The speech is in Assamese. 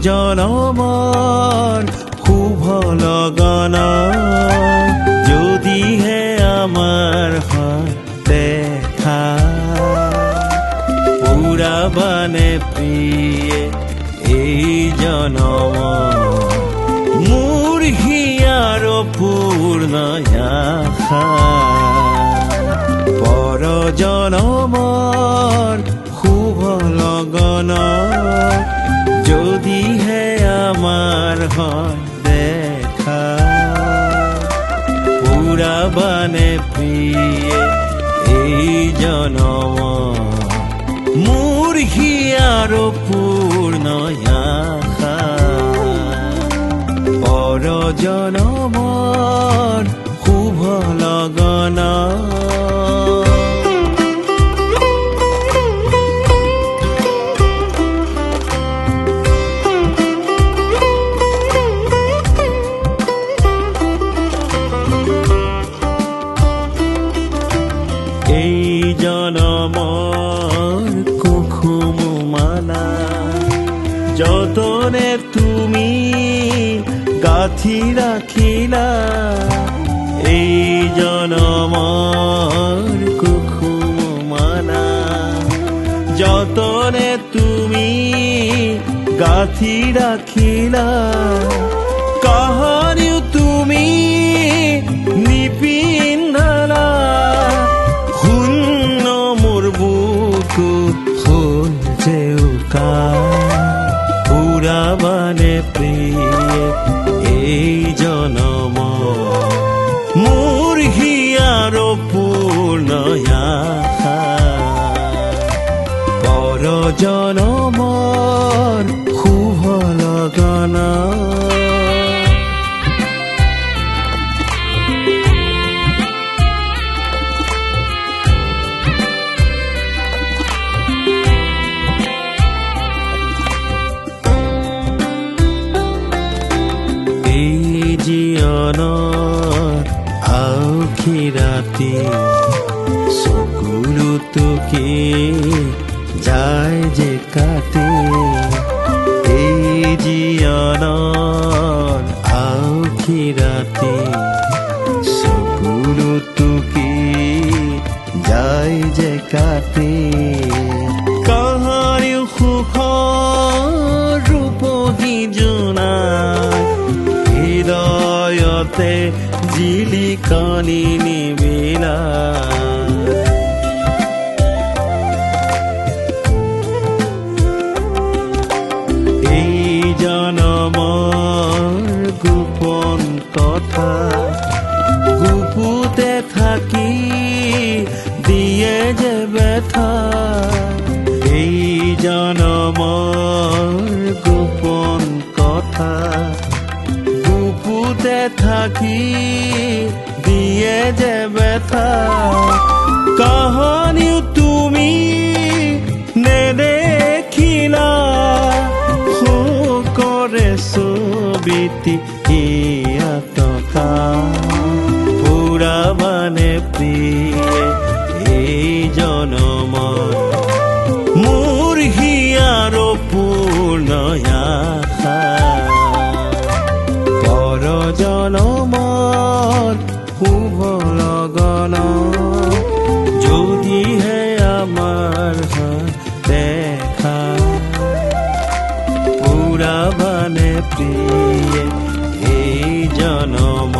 জনমৰ শুভ লগন যদিহে আমাৰ হয় দেখা পুৰাবানে প্ৰিয়ে এই জনম মোৰ হিয়াৰ পূৰ্ণ আশা পৰ জনমৰ শুভ লগন যদিহে আমাৰ হয় দেখা পুৰাবানে প্ৰিয়ে এই জনম মোৰ হিয়াৰ পূৰ্ণ আশা পৰ জনমৰ শুভ লগন এই জনমৰ কুসুম মালা যতনে তুমি গাঁঠি ৰাখিলা এই জনমৰ কুসুম মালা যতনে তুমি গাঁঠি ৰাখিলা কাহানিও তুমি নিপিন্ধালা শূন্য মোৰ বুকুত হ'ল জেউকা পুৰাবানে প্ৰিয়ে এই জনম মোৰ হিয়াৰ পূৰ্ণ আশা পৰ জনমৰ শুভ লগন জীৱনৰ আউখি ৰাতি চকুলো টুকি যায় যে কাটি এই জীৱনৰ আউখি ৰাতি চকুলো টুকি যায় যে কাটি কাহানিও সুখৰ ৰূপহী জোনাই হৃদয়তে জিলিকনি নিবিলা এই জনমৰ গোপন কথা গুপুতে থাকি দিয়ে যে ব্যথা এই জনমৰ গোপন কথা বুকুতে থাকি দিয়ে যে ব্যথা কাহানিও তুমি নেদেখিলা শোকৰে ছবিটি টকা পুৰাবানে প্ৰিয়ে এই জনম মোৰ হিয়াৰ পূৰ্ণ আশা পৰ জনমৰ শুভ লগন যদিহে আমাৰ দেখা পুৰাবানে প্ৰিয়ে এই জনম